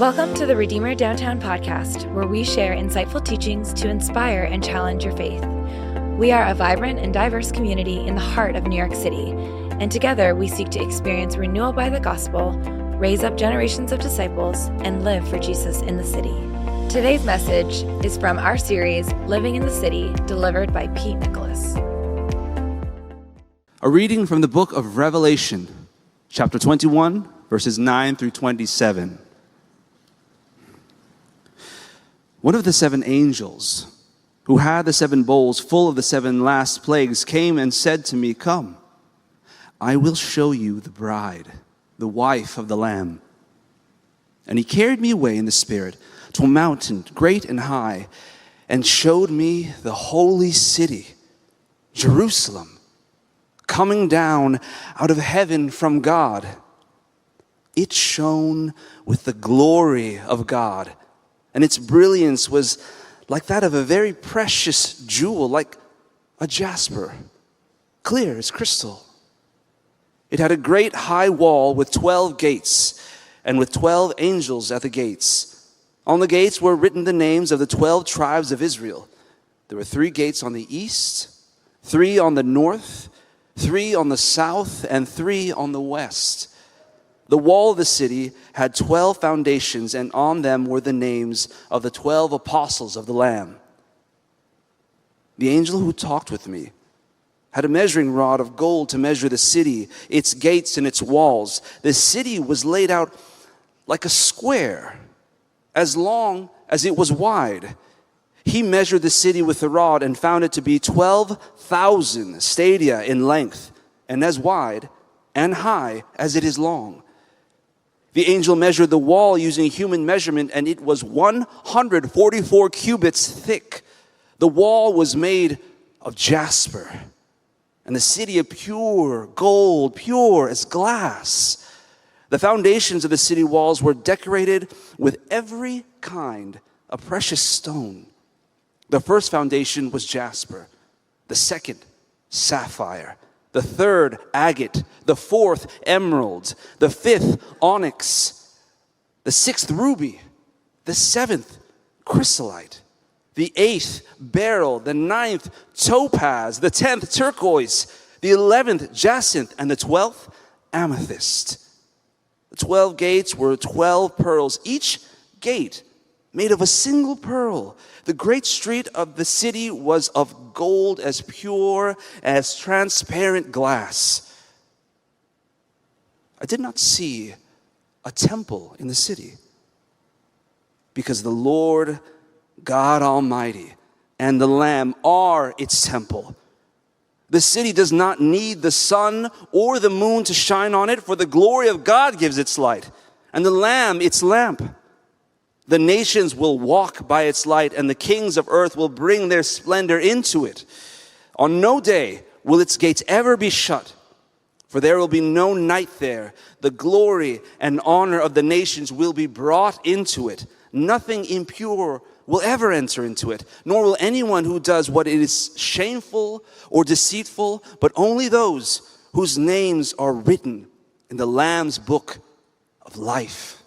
Welcome to the Redeemer Downtown podcast, where we share insightful teachings to inspire and challenge your faith. We are a vibrant and diverse community in the heart of New York City, and together we seek to experience renewal by the gospel, raise up generations of disciples, and live for Jesus in the city. Today's message is from our series, Living in the City, delivered by Pete Nicholas. A reading from the book of Revelation, chapter 21, verses 9 through 27. One of the seven angels who had the seven bowls full of the seven last plagues came and said to me, "Come, I will show you the bride, the wife of the Lamb." And he carried me away in the Spirit to a mountain great and high, and showed me the holy city, Jerusalem, coming down out of heaven from God. It shone with the glory of God, and its brilliance was like that of a very precious jewel, like a jasper, clear as crystal. It had a great high wall with 12 gates, and with 12 angels at the gates. On the gates were written the names of the 12 tribes of Israel. There were 3 gates on the east, 3 on the north, 3 on the south, and 3 on the west. The wall of the city had 12 foundations, and on them were the names of the 12 apostles of the Lamb. The angel who talked with me had a measuring rod of gold to measure the city, its gates and its walls. The city was laid out like a square, as long as it was wide. He measured the city with the rod and found it to be 12,000 stadia in length, and as wide and high as it is long. The angel measured the wall using human measurement, and it was 144 cubits thick. The wall was made of jasper, and the city of pure gold, pure as glass. The foundations of the city walls were decorated with every kind of precious stone. The first foundation was jasper, the second, sapphire, the third, agate, the fourth, emerald, the fifth, onyx, the sixth, ruby, the seventh, chrysolite, the eighth, beryl, the ninth, topaz, the 10th, turquoise, the 11th, jacinth, and the 12th, amethyst. The 12 gates were 12 pearls, each gate made of a single pearl. The great street of the city was of gold as pure as transparent glass. I did not see a temple in the city, because the Lord God Almighty and the Lamb are its temple. The city does not need the sun or the moon to shine on it, for the glory of God gives its light, and the Lamb its lamp. The nations will walk by its light, and the kings of earth will bring their splendor into it. On no day will its gates ever be shut, for there will be no night there. The glory and honor of the nations will be brought into it. Nothing impure will ever enter into it, nor will anyone who does what is shameful or deceitful, but only those whose names are written in the Lamb's book of life.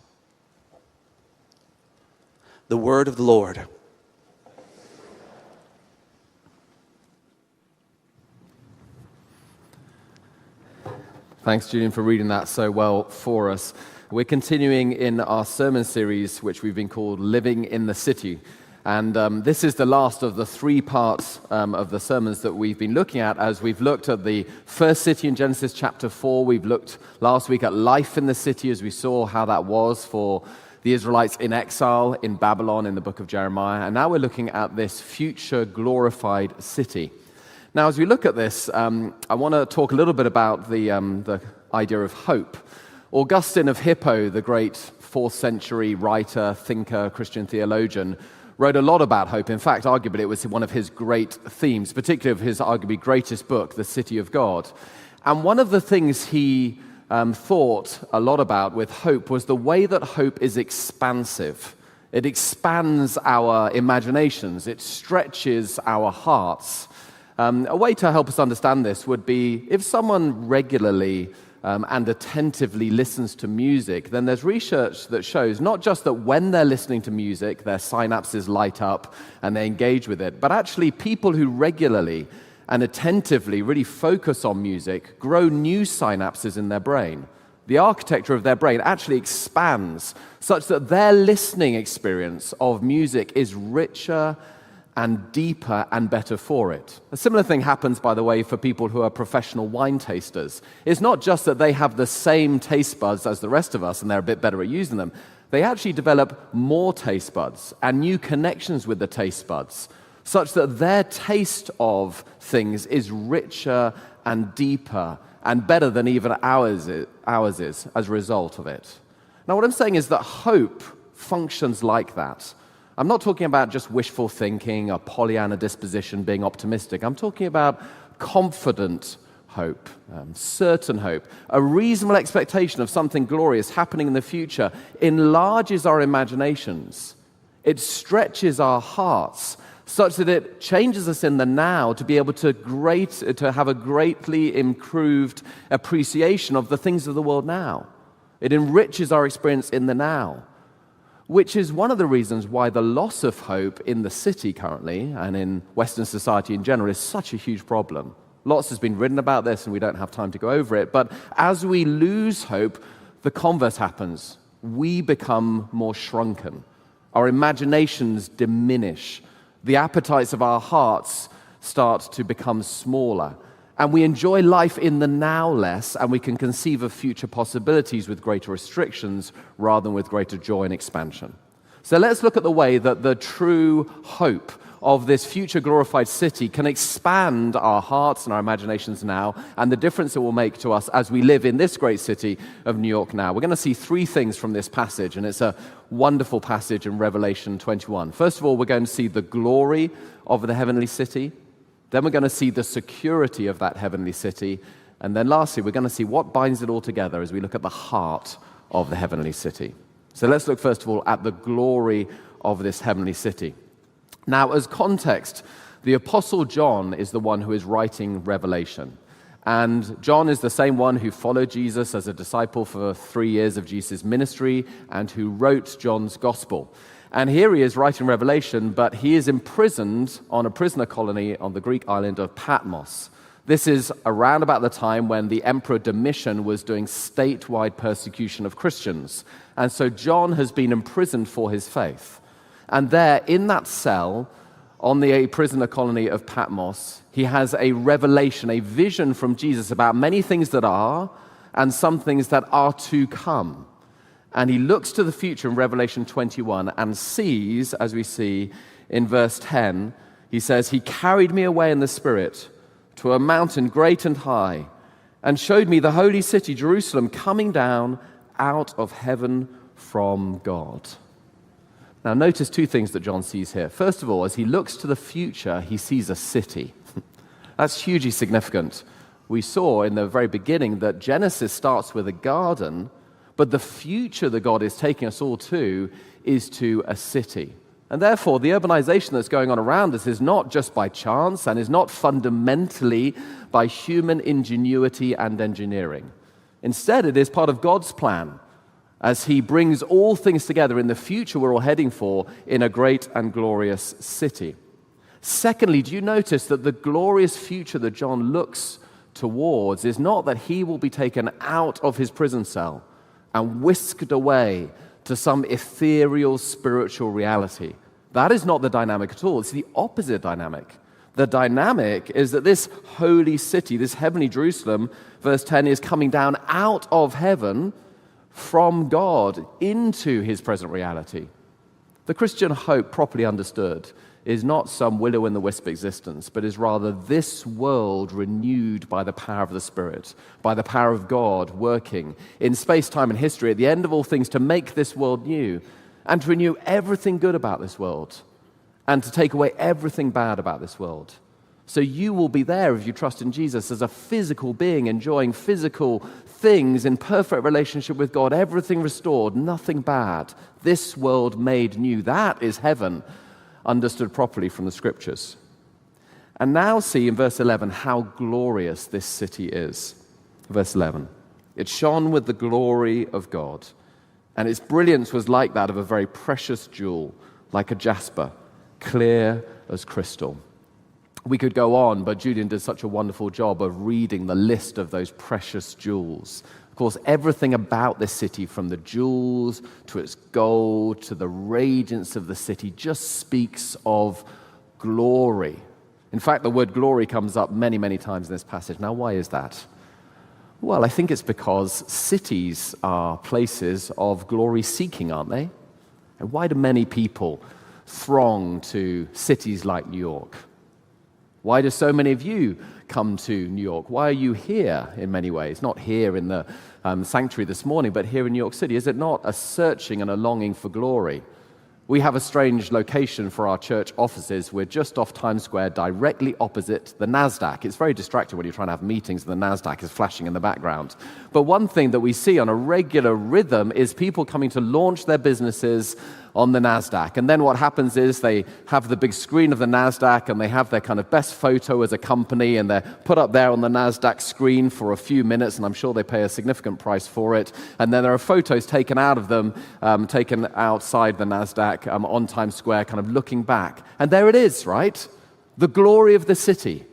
The word of the Lord. Thanks, Julian, for reading that so well for us. We're continuing in our sermon series, which we've been called Living in the City. And this is the last of the 3 parts of the sermons that we've been looking at, as we've looked at the first city in Genesis chapter 4. We've looked last week at life in the city, as we saw how that was for the Israelites in exile in Babylon in the book of Jeremiah. And now we're looking at this future glorified city. Now, as we look at this, I want to talk a little bit about the idea of hope. Augustine of Hippo, the great 4th century writer, thinker, Christian theologian, wrote a lot about hope. In fact, arguably, it was one of his great themes, particularly of his arguably greatest book, The City of God. And one of the things he thought a lot about with hope was the way that hope is expansive. It expands our imaginations. It stretches our hearts. A way to help us understand this would be if someone regularly and attentively listens to music, then there's research that shows not just that when they're listening to music, their synapses light up and they engage with it, but actually people who regularly and attentively really focus on music grow new synapses in their brain. The architecture of their brain actually expands such that their listening experience of music is richer and deeper and better for it. A similar thing happens, by the way, for people who are professional wine tasters. It's not just that they have the same taste buds as the rest of us and they're a bit better at using them. They actually develop more taste buds and new connections with the taste buds, such that their taste of things is richer and deeper and better than even ours is as a result of it. Now, what I'm saying is that hope functions like that. I'm not talking about just wishful thinking, a Pollyanna disposition, being optimistic. I'm talking about confident hope, certain hope. A reasonable expectation of something glorious happening in the future enlarges our imaginations. It stretches our hearts such that it changes us in the now to be able to have a greatly improved appreciation of the things of the world now. It enriches our experience in the now, which is one of the reasons why the loss of hope in the city currently and in Western society in general is such a huge problem. Lots has been written about this and we don't have time to go over it, but as we lose hope, the converse happens. We become more shrunken. Our imaginations diminish. The appetites of our hearts start to become smaller. And we enjoy life in the now less, and we can conceive of future possibilities with greater restrictions rather than with greater joy and expansion. So let's look at the way that the true hope of this future glorified city can expand our hearts and our imaginations now, and the difference it will make to us as we live in this great city of New York now. We're going to see three things from this passage, and it's a wonderful passage in Revelation 21. First of all, we're going to see the glory of the heavenly city. Then we're going to see the security of that heavenly city. And then lastly, we're going to see what binds it all together as we look at the heart of the heavenly city. So let's look first of all at the glory of this heavenly city. Now, as context, the Apostle John is the one who is writing Revelation. And John is the same one who followed Jesus as a disciple for 3 years of Jesus' ministry and who wrote John's gospel. And here he is writing Revelation, but he is imprisoned on a prisoner colony on the Greek island of Patmos. This is around about the time when the Emperor Domitian was doing statewide persecution of Christians. And so John has been imprisoned for his faith. And there, in that cell, on the prisoner colony of Patmos, he has a revelation, a vision from Jesus about many things that are and some things that are to come. And he looks to the future in Revelation 21 and sees, as we see in verse 10, he says, "He carried me away in the Spirit to a mountain great and high and showed me the holy city, Jerusalem, coming down out of heaven from God." Now notice two things that John sees here. First of all, as he looks to the future, he sees a city. That's hugely significant. We saw in the very beginning that Genesis starts with a garden, but the future that God is taking us all to is to a city. And therefore, the urbanization that's going on around us is not just by chance and is not fundamentally by human ingenuity and engineering. Instead, it is part of God's plan as he brings all things together in the future we're all heading for in a great and glorious city. Secondly, do you notice that the glorious future that John looks towards is not that he will be taken out of his prison cell and whisked away to some ethereal spiritual reality. That is not the dynamic at all. It's the opposite dynamic. The dynamic is that this holy city, this heavenly Jerusalem, verse 10, is coming down out of heaven from God into his present reality. The Christian hope, properly understood, is not some will-o'-the-wisp existence, but is rather this world renewed by the power of the Spirit, by the power of God working in space, time, and history at the end of all things to make this world new and to renew everything good about this world and to take away everything bad about this world. So you will be there if you trust in Jesus as a physical being, enjoying physical things in perfect relationship with God, everything restored, nothing bad. This world made new. That is heaven, understood properly from the Scriptures. And now see in verse 11 how glorious this city is. Verse 11. It shone with the glory of God, and its brilliance was like that of a very precious jewel, like a jasper, clear as crystal. We could go on, but Julian did such a wonderful job of reading the list of those precious jewels. Of course, everything about this city, from the jewels to its gold to the radiance of the city, just speaks of glory. In fact, the word glory comes up many, many times in this passage. Now, why is that? Well, I think it's because cities are places of glory seeking, aren't they? And why do many people throng to cities like New York? Why do so many of you come to New York? Why are you here in many ways? Not here in the sanctuary this morning, but here in New York City. Is it not a searching and a longing for glory? We have a strange location for our church offices. We're just off Times Square, directly opposite the NASDAQ. It's very distracting when you're trying to have meetings and the NASDAQ is flashing in the background. But one thing that we see on a regular rhythm is people coming to launch their businesses on the NASDAQ. And then what happens is they have the big screen of the NASDAQ and they have their kind of best photo as a company, and they're put up there on the NASDAQ screen for a few minutes, and I'm sure they pay a significant price for it. And then there are photos taken out of them, taken outside the NASDAQ on Times Square, kind of looking back. And there it is, right? The glory of the city.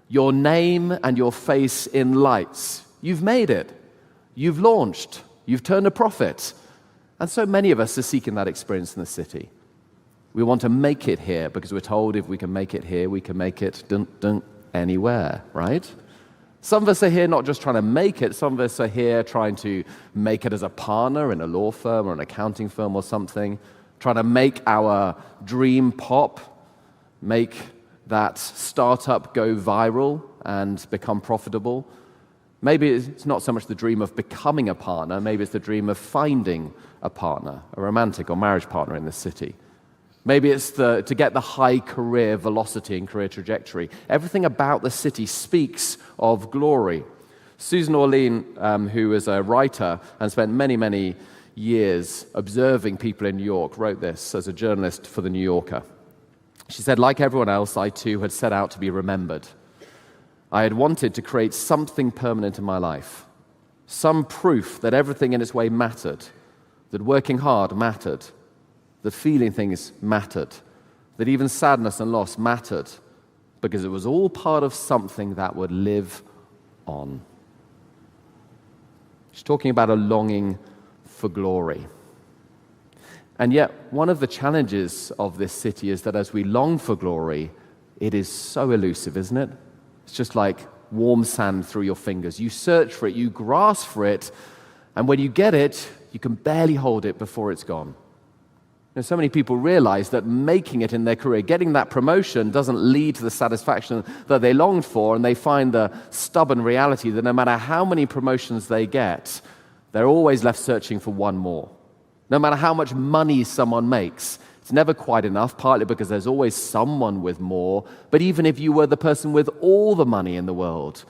Your name and your face in lights. You've made it. You've launched. You've turned a profit. And so many of us are seeking that experience in the city. We want to make it here because we're told if we can make it here, we can make it anywhere, right? Some of us are here not just trying to make it, some of us are here trying to make it as a partner in a law firm or an accounting firm or something, trying to make our dream pop, make that startup go viral and become profitable. Maybe it's not so much the dream of becoming a partner, maybe it's the dream of finding a partner, a romantic or marriage partner in the city. Maybe it's to get the high career velocity and career trajectory. Everything about the city speaks of glory. Susan Orlean, who is a writer and spent many, many years observing people in New York, wrote this as a journalist for The New Yorker. She said, like everyone else, I too had set out to be remembered. I had wanted to create something permanent in my life, some proof that everything in its way mattered, that working hard mattered, that feeling things mattered, that even sadness and loss mattered, because it was all part of something that would live on. She's talking about a longing for glory. And yet, one of the challenges of this city is that as we long for glory, it is so elusive, isn't it? It's just like warm sand through your fingers. You search for it, you grasp for it, and when you get it, you can barely hold it before it's gone. So many people realize that making it in their career, getting that promotion, doesn't lead to the satisfaction that they longed for, and they find the stubborn reality that no matter how many promotions they get, they're always left searching for one more. No matter how much money someone makes, it's never quite enough, partly because there's always someone with more. But even if you were the person with all the money in the world,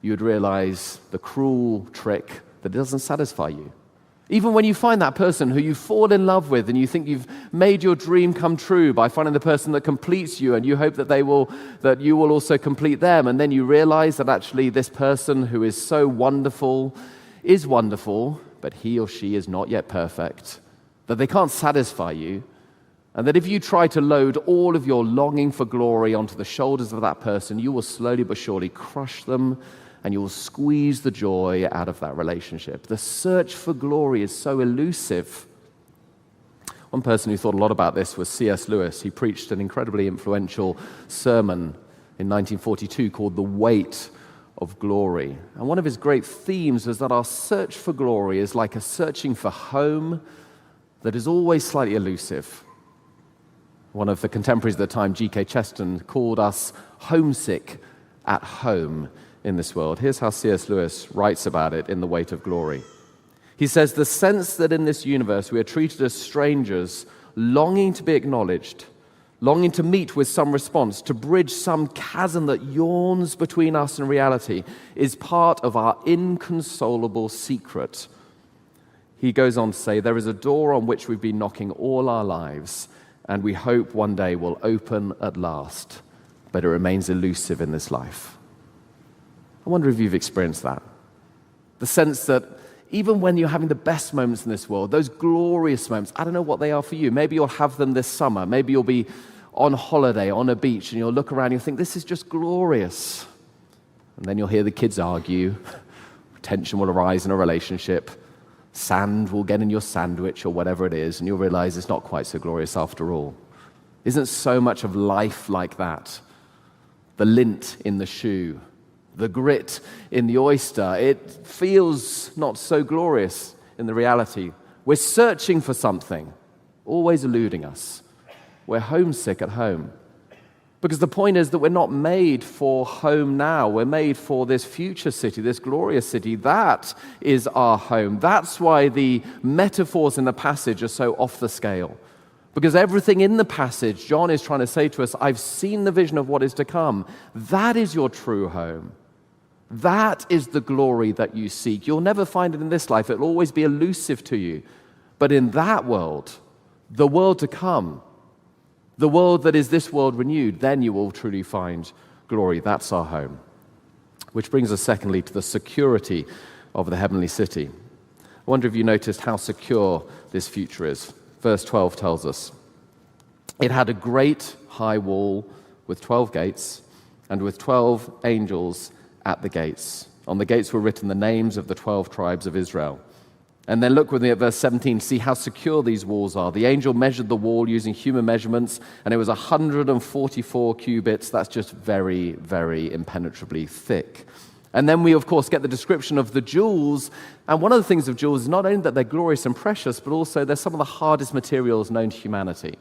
you'd realize the cruel trick that it doesn't satisfy you. Even when you find that person who you fall in love with and you think you've made your dream come true by finding the person that completes you, and you hope that you will also complete them, and then you realize that actually this person who is so wonderful is wonderful, but he or she is not yet perfect, that they can't satisfy you, and that if you try to load all of your longing for glory onto the shoulders of that person, you will slowly but surely crush them, and you will squeeze the joy out of that relationship. The search for glory is so elusive. One person who thought a lot about this was C.S. Lewis. He preached an incredibly influential sermon in 1942 called The Weight of Glory. And one of his great themes was that our search for glory is like a searching for home that is always slightly elusive. One of the contemporaries at the time, G.K. Chesterton, called us homesick at home in this world. Here's how C.S. Lewis writes about it in The Weight of Glory. He says, the sense that in this universe we are treated as strangers, longing to be acknowledged, longing to meet with some response, to bridge some chasm that yawns between us and reality, is part of our inconsolable secret. He goes on to say, there is a door on which we've been knocking all our lives, and we hope one day will open at last, but it remains elusive in this life. I wonder if you've experienced that. The sense that even when you're having the best moments in this world, those glorious moments, I don't know what they are for you. Maybe you'll have them this summer. Maybe you'll be on holiday on a beach and you'll look around and you'll think, this is just glorious. And then you'll hear the kids argue. Tension will arise in a relationship. Sand will get in your sandwich or whatever it is, and you'll realize it's not quite so glorious after all. Isn't so much of life like that? The lint in the shoe, the grit in the oyster, it feels not so glorious in the reality. We're searching for something, always eluding us. We're homesick at home. Because the point is that we're not made for home now. We're made for this future city, this glorious city. That is our home. That's why the metaphors in the passage are so off the scale. Because everything in the passage, John is trying to say to us, I've seen the vision of what is to come. That is your true home. That is the glory that you seek. You'll never find it in this life. It'll always be elusive to you. But in that world, the world to come, the world that is this world renewed, then you will truly find glory. That's our home. Which brings us secondly to the security of the heavenly city. I wonder if you noticed how secure this future is. Verse 12 tells us, it had a great high wall with 12 gates and with 12 angels at the gates. On the gates were written the names of the 12 tribes of Israel. And then look with me at verse 17 to see how secure these walls are. The angel measured the wall using human measurements, and it was 144 cubits. That's just very, very impenetrably thick. And then we, of course, get the description of the jewels. And one of the things of jewels is not only that they're glorious and precious, but also they're some of the hardest materials known to humanity.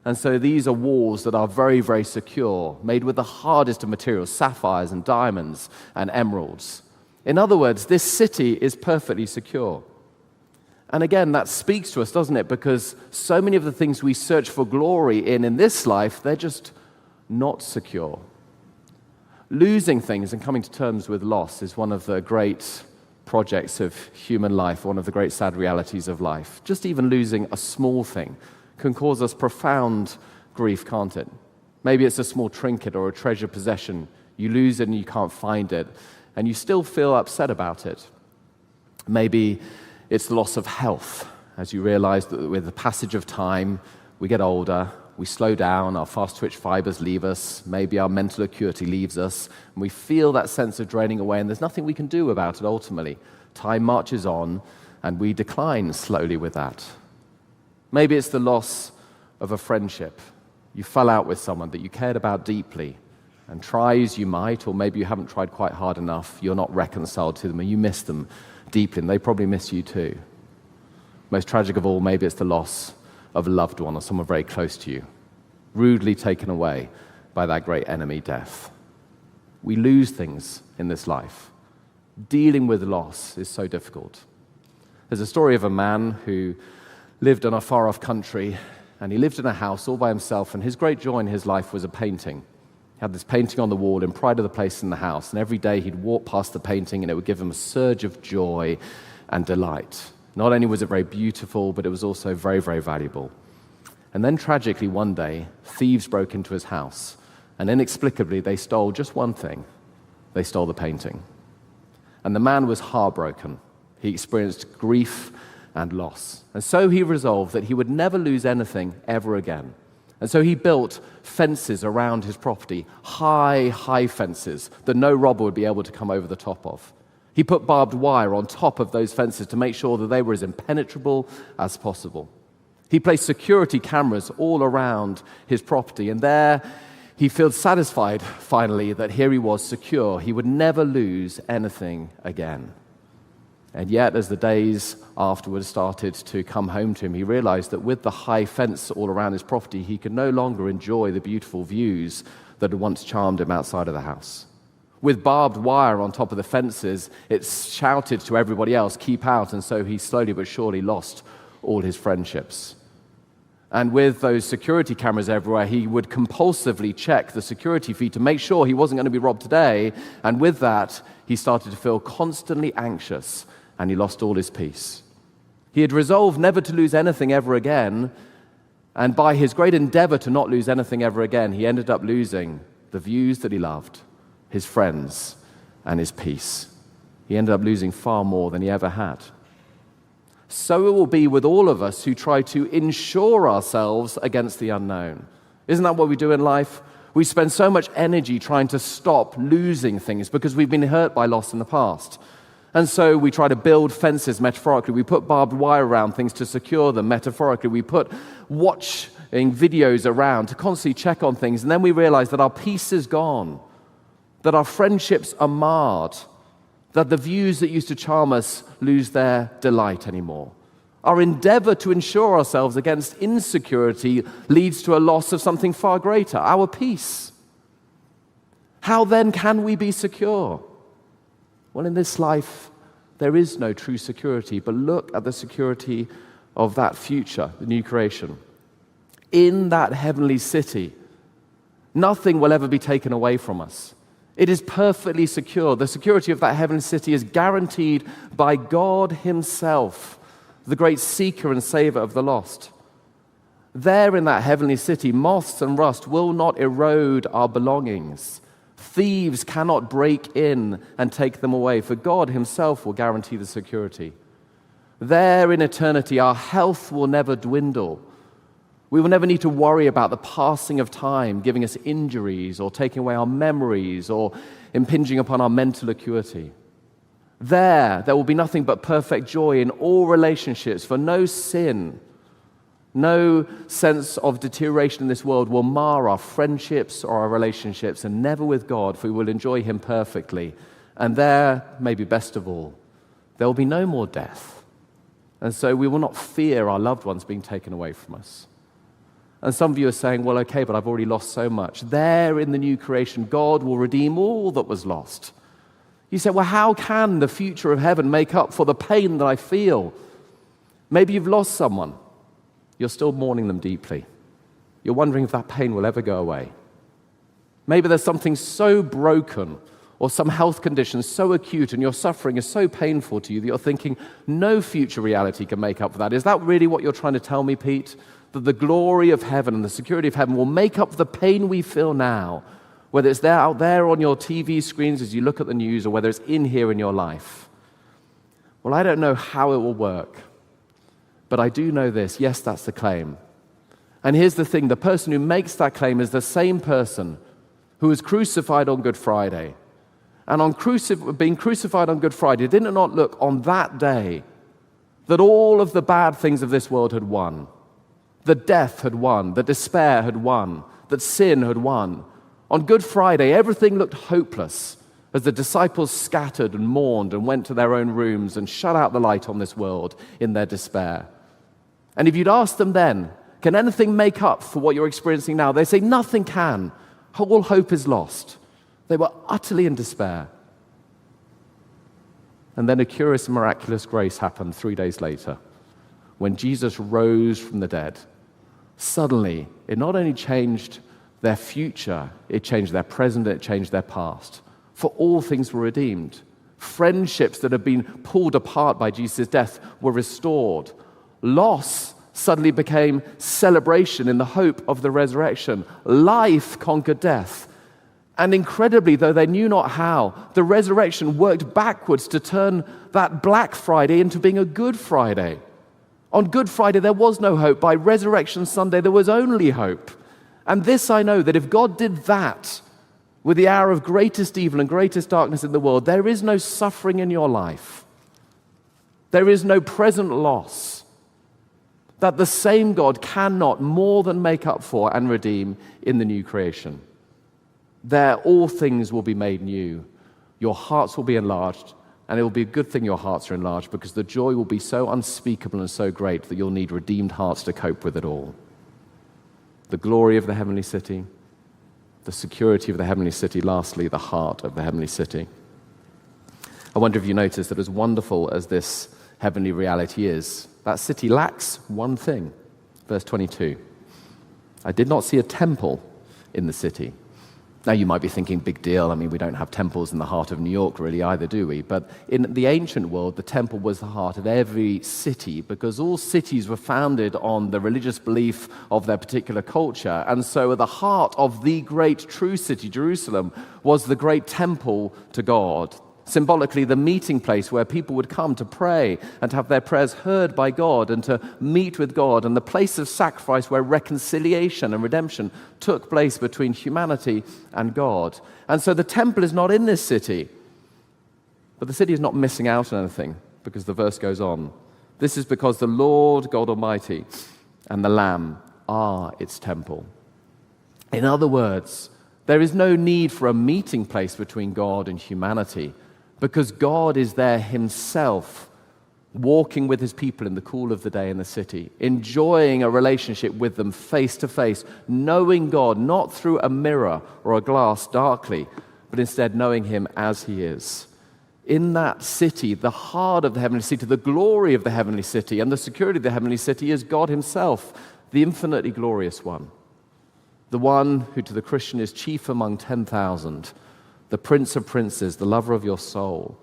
And so these are walls that are very, very secure, made with the hardest of materials, sapphires and diamonds and emeralds. In other words, this city is perfectly secure. And again, that speaks to us, doesn't it? Because so many of the things we search for glory in this life, they're just not secure. Losing things and coming to terms with loss is one of the great projects of human life, one of the great sad realities of life. Just even losing a small thing can cause us profound grief, can't it? Maybe it's a small trinket or a treasured possession. You lose it and you can't find it, and you still feel upset about it. Maybe it's the loss of health, as you realize that with the passage of time, we get older, we slow down, our fast-twitch fibers leave us, maybe our mental acuity leaves us, and we feel that sense of draining away, and there's nothing we can do about it ultimately. Time marches on, and we decline slowly with that. Maybe it's the loss of a friendship. You fell out with someone that you cared about deeply, and try as you might, or maybe you haven't tried quite hard enough, you're not reconciled to them, and you miss them deeply, and they probably miss you too. Most tragic of all, maybe it's the loss of a loved one or someone very close to you, rudely taken away by that great enemy, death. We lose things in this life. Dealing with loss is so difficult. There's a story of a man who lived in a far-off country, and he lived in a house all by himself, and his great joy in his life was a painting. He had this painting on the wall in pride of the place in the house, and every day he'd walk past the painting, and it would give him a surge of joy and delight. Not only was it very beautiful, but it was also very, very valuable. And then tragically one day, thieves broke into his house, and inexplicably they stole just one thing. They stole the painting. And the man was heartbroken. He experienced grief and loss. And so he resolved that he would never lose anything ever again. And so he built fences around his property, high fences that no robber would be able to come over the top of. He put barbed wire on top of those fences to make sure that they were as impenetrable as possible. He placed security cameras all around his property, and there he feels satisfied, finally, that here he was secure. He would never lose anything again. And yet, as the days afterwards started to come home to him, he realized that with the high fence all around his property, he could no longer enjoy the beautiful views that had once charmed him outside of the house. With barbed wire on top of the fences, it shouted to everybody else, keep out, and so he slowly but surely lost all his friendships. And with those security cameras everywhere, he would compulsively check the security feed to make sure he wasn't going to be robbed today, and with that, he started to feel constantly anxious, and he lost all his peace. He had resolved never to lose anything ever again, and by his great endeavor to not lose anything ever again, he ended up losing the views that he loved, his friends, and his peace. he ended up losing far more than he ever had. So it will be with all of us who try to insure ourselves against the unknown. Isn't that what we do in life? We spend so much energy trying to stop losing things because we've been hurt by loss in the past. And so we try to build fences metaphorically. We put barbed wire around things to secure them metaphorically. We put watching videos around to constantly check on things. And then we realize that our peace is gone, that our friendships are marred, that the views that used to charm us lose their delight anymore. Our endeavor to insure ourselves against insecurity leads to a loss of something far greater, our peace. How then can we be secure? Well, in this life, there is no true security, but look at the security of that future, the new creation. In that heavenly city, nothing will ever be taken away from us. It is perfectly secure. The security of that heavenly city is guaranteed by God himself, the great seeker and saver of the lost. There in that heavenly city, moths and rust will not erode our belongings. Thieves cannot break in and take them away, for God himself will guarantee the security. There in eternity, our health will never dwindle. We will never need to worry about the passing of time giving us injuries or taking away our memories or impinging upon our mental acuity. There will be nothing but perfect joy in all relationships, for no sin, no sense of deterioration in this world will mar our friendships or our relationships, and never with God, for we will enjoy him perfectly. And there, maybe best of all, there will be no more death. And so we will not fear our loved ones being taken away from us. And some of you are saying, well, okay, but I've already lost so much. There in the new creation, God will redeem all that was lost. You say, well, how can the future of heaven make up for the pain that I feel? Maybe you've lost someone. You're still mourning them deeply. You're wondering if that pain will ever go away. Maybe there's something so broken or some health condition so acute and your suffering is so painful to you that you're thinking no future reality can make up for that. Is that really what you're trying to tell me, Pete? That the glory of heaven and the security of heaven will make up for the pain we feel now, whether it's there out there on your TV screens as you look at the news or whether it's in here in your life? Well, I don't know how it will work, but I do know this. Yes, that's the claim. And here's the thing. The person who makes that claim is the same person who was crucified on Good Friday. And on being crucified on Good Friday, did it not look on that day that all of the bad things of this world had won? That death had won, that despair had won, that sin had won. On Good Friday, everything looked hopeless as the disciples scattered and mourned and went to their own rooms and shut out the light on this world in their despair. And if you'd ask them then, can anything make up for what you're experiencing now? They say nothing can. All hope is lost. They were utterly in despair. And then a curious and miraculous grace happened 3 days later when Jesus rose from the dead. Suddenly, it not only changed their future, it changed their present, it changed their past. For all things were redeemed. Friendships that had been pulled apart by Jesus' death were restored. Loss suddenly became celebration in the hope of the resurrection. Life conquered death. And incredibly, though they knew not how, the resurrection worked backwards to turn that Black Friday into being a Good Friday. On Good Friday, there was no hope. By Resurrection Sunday, there was only hope. And this I know, that if God did that with the hour of greatest evil and greatest darkness in the world, there is no suffering in your life. There is no present loss that the same God cannot more than make up for and redeem in the new creation. There, all things will be made new. Your hearts will be enlarged, and it will be a good thing your hearts are enlarged, because the joy will be so unspeakable and so great that you'll need redeemed hearts to cope with it all. The glory of the heavenly city, the security of the heavenly city, lastly, the heart of the heavenly city. I wonder if you notice that as wonderful as this heavenly reality is, that city lacks one thing. Verse 22. I did not see a temple in the city. Now you might be thinking, big deal. I mean, we don't have temples in the heart of New York really either, do we? But in the ancient world, the temple was the heart of every city, because all cities were founded on the religious belief of their particular culture. And so at the heart of the great true city, Jerusalem, was the great temple to God. symbolically the meeting place where people would come to pray and to have their prayers heard by God and to meet with God, and the place of sacrifice where reconciliation and redemption took place between humanity and God. And so the temple is not in this city, but the city is not missing out on anything, because the verse goes on. This is because the Lord God Almighty and the Lamb are its temple. In other words, there is no need for a meeting place between God and humanity, because God is there himself, walking with his people in the cool of the day in the city, enjoying a relationship with them face to face, knowing God not through a mirror or a glass darkly, but instead knowing him as he is. In that city, the heart of the heavenly city, the glory of the heavenly city, and the security of the heavenly city is God himself, the infinitely glorious one. The one who to the Christian is chief among 10,000, the Prince of princes, the lover of your soul,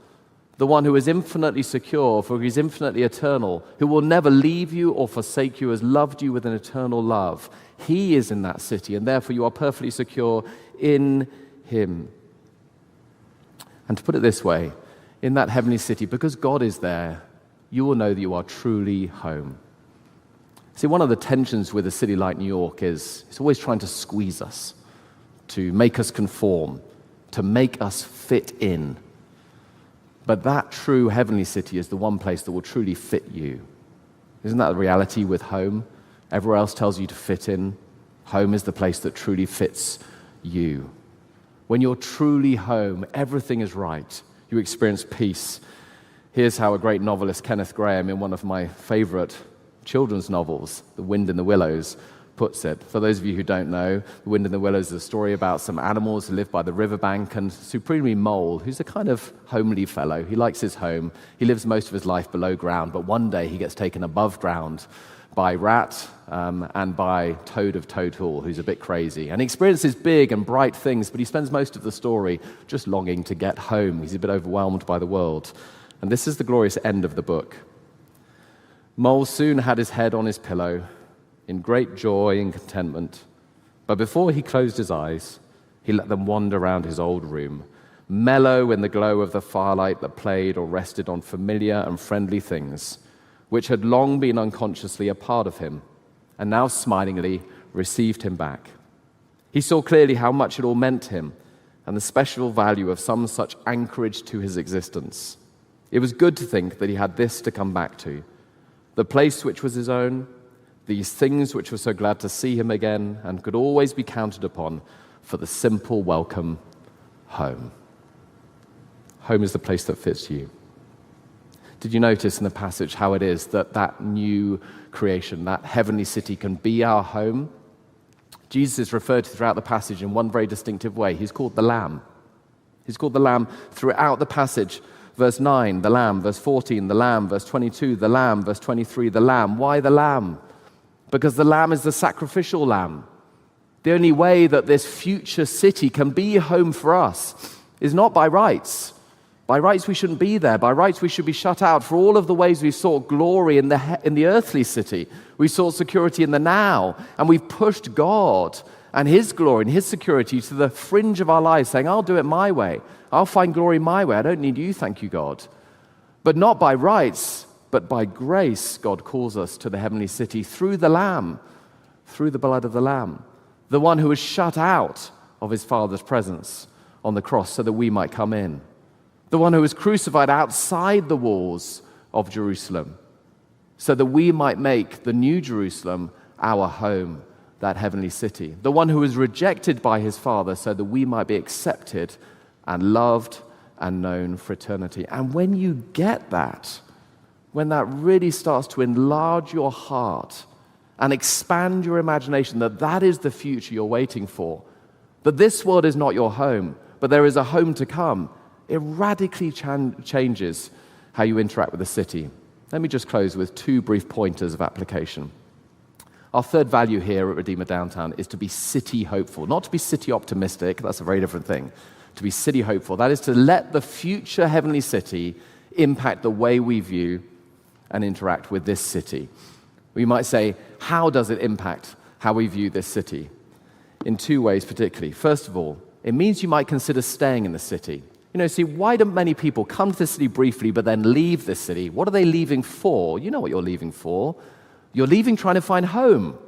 the one who is infinitely secure, for he is infinitely eternal, who will never leave you or forsake you, has loved you with an eternal love. He is in that city, and therefore you are perfectly secure in him. And to put it this way, in that heavenly city, because God is there, you will know that you are truly home. See, one of the tensions with a city like New York is it's always trying to squeeze us, to make us conform, to make us fit in. But that true heavenly city is the one place that will truly fit you. Isn't that the reality with home? Everywhere else tells you to fit in. Home is the place that truly fits you. When you're truly home, everything is right. You experience peace. Here's how a great novelist, Kenneth Grahame, in one of my favorite children's novels, The Wind in the Willows, puts it. For those of you who don't know, The Wind in the Willows is a story about some animals who live by the riverbank, and supremely Mole, who's a kind of homely fellow. He likes his home. He lives most of his life below ground, but one day he gets taken above ground by Rat and by Toad of Toad Hall, who's a bit crazy. And he experiences big and bright things, but he spends most of the story just longing to get home. He's a bit overwhelmed by the world. And this is the glorious end of the book. Mole soon had his head on his pillow in great joy and contentment. But before he closed his eyes, he let them wander round his old room, mellow in the glow of the firelight that played or rested on familiar and friendly things, which had long been unconsciously a part of him, and now smilingly received him back. He saw clearly how much it all meant to him, and the special value of some such anchorage to his existence. It was good to think that he had this to come back to, the place which was his own, these things which were so glad to see him again and could always be counted upon for the simple welcome home. Home is the place that fits you. Did you notice in the passage how it is that that new creation, that heavenly city, can be our home? Jesus is referred to throughout the passage in one very distinctive way. He's called the Lamb. He's called the Lamb throughout the passage. Verse 9, the Lamb. Verse 14, the Lamb. Verse 22, the Lamb. Verse 23, the Lamb. Why the Lamb? Because the Lamb is the sacrificial Lamb. The only way that this future city can be home for us is not by rights. By rights we shouldn't be there. By rights we should be shut out. For all of the ways we sought glory in the earthly city, we sought security in the now, and we've pushed God and his glory and his security to the fringe of our lives, saying, I'll do it my way. I'll find glory my way. I don't need you, thank you, God. But not by rights, but by grace, God calls us to the heavenly city through the Lamb, through the blood of the Lamb, the one who was shut out of his Father's presence on the cross so that we might come in, the one who was crucified outside the walls of Jerusalem so that we might make the new Jerusalem our home, that heavenly city, the one who was rejected by his Father so that we might be accepted and loved and known for eternity. And when you get that, when that really starts to enlarge your heart and expand your imagination, that is the future you're waiting for, that this world is not your home, but there is a home to come, it radically changes how you interact with the city. Let me just close with two brief pointers of application. Our third value here at Redeemer Downtown is to be city hopeful, not to be city optimistic. That's a very different thing. To be city hopeful, that is to let the future heavenly city impact the way we view and interact with this city. We might say, how does it impact how we view this city? In two ways particularly. First of all, it means you might consider staying in the city. See, why do many people come to the city briefly but then leave this city? What are they leaving for? You know what you're leaving for. You're leaving trying to find home,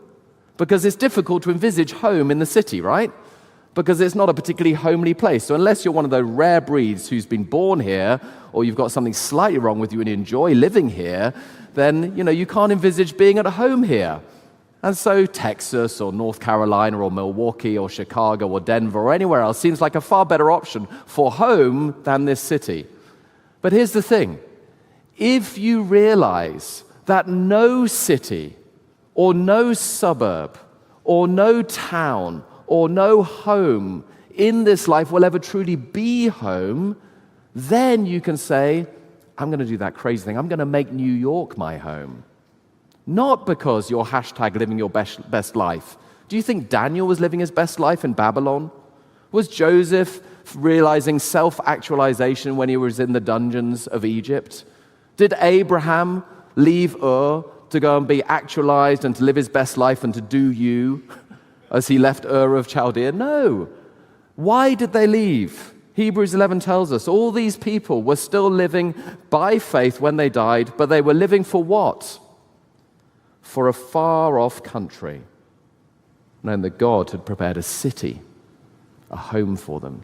because it's difficult to envisage home in the city, right? Because it's not a particularly homely place. So unless you're one of those rare breeds who's been born here, or you've got something slightly wrong with you and you enjoy living here, then, you can't envisage being at home here. And so Texas or North Carolina or Milwaukee or Chicago or Denver or anywhere else seems like a far better option for home than this city. But here's the thing. If you realize that no city or no suburb or no town or no home in this life will ever truly be home, then you can say, I'm going to do that crazy thing. I'm going to make New York my home. Not because you're #living your best life. Do you think Daniel was living his best life in Babylon? Was Joseph realizing self-actualization when he was in the dungeons of Egypt? Did Abraham leave Ur to go and be actualized and to live his best life and to do you as he left Ur of Chaldea? No. Why did they leave? Hebrews 11 tells us all these people were still living by faith when they died, but they were living for what? For a far-off country, knowing that God had prepared a city, a home for them.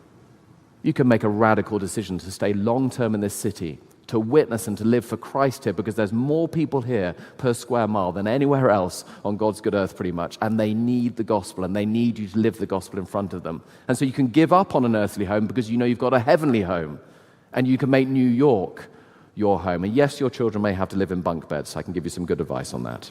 You can make a radical decision to stay long-term in this city, to witness and to live for Christ here, because there's more people here per square mile than anywhere else on God's good earth pretty much, and they need the gospel, and they need you to live the gospel in front of them. And so you can give up on an earthly home because you know you've got a heavenly home, and you can make New York your home. And yes, your children may have to live in bunk beds. I can give you some good advice on that.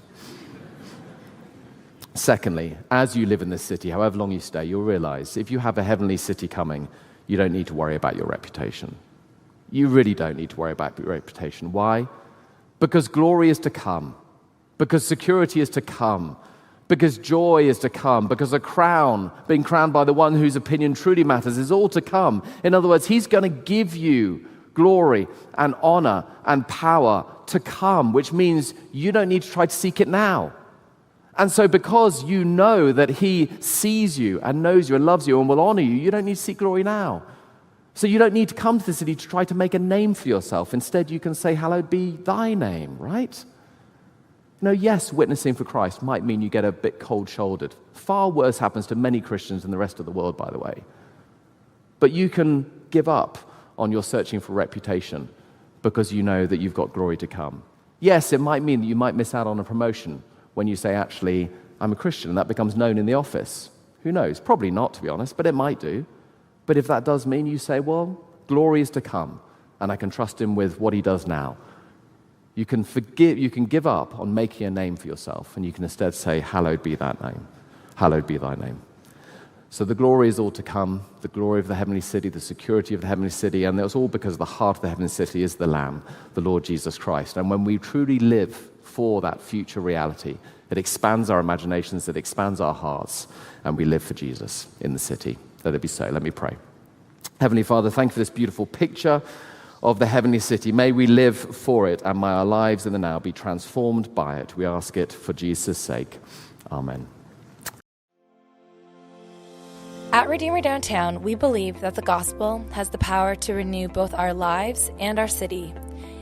Secondly, as you live in this city, however long you stay, you'll realize if you have a heavenly city coming, you don't need to worry about your reputation. You really don't need to worry about your reputation. Why? Because glory is to come. Because security is to come. Because joy is to come. Because a crown, being crowned by the one whose opinion truly matters, is all to come. In other words, he's going to give you glory and honor and power to come, which means you don't need to try to seek it now. And so because you know that he sees you and knows you and loves you and will honor you, you don't need to seek glory now. So you don't need to come to the city to try to make a name for yourself. Instead, you can say, hallowed be thy name, right? Yes, witnessing for Christ might mean you get a bit cold-shouldered. Far worse happens to many Christians in the rest of the world, by the way. But you can give up on your searching for reputation because you know that you've got glory to come. Yes, it might mean that you might miss out on a promotion when you say, actually, I'm a Christian, and that becomes known in the office. Who knows? Probably not, to be honest, but it might do. But if that does mean you say, well, glory is to come, and I can trust him with what he does now. You can give up on making a name for yourself, and you can instead say, hallowed be that name. Hallowed be thy name. So the glory is all to come, the glory of the heavenly city, the security of the heavenly city, and it's all because the heart of the heavenly city is the Lamb, the Lord Jesus Christ. And when we truly live for that future reality, it expands our imaginations, it expands our hearts, and we live for Jesus in the city. Let it be so. Let me pray. Heavenly Father, thank you for this beautiful picture of the heavenly city. May we live for it, and may our lives in the now be transformed by it. We ask it for Jesus' sake. Amen. At Redeemer Downtown, we believe that the gospel has the power to renew both our lives and our city.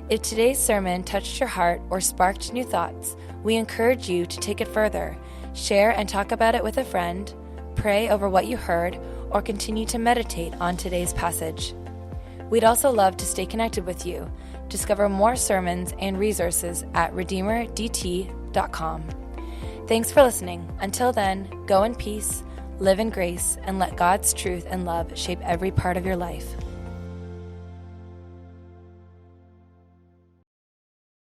If today's sermon touched your heart or sparked new thoughts, we encourage you to take it further, share and talk about it with a friend, pray over what you heard, or continue to meditate on today's passage. We'd also love to stay connected with you. Discover more sermons and resources at redeemerdt.com. Thanks for listening. Until then, go in peace, live in grace, and let God's truth and love shape every part of your life.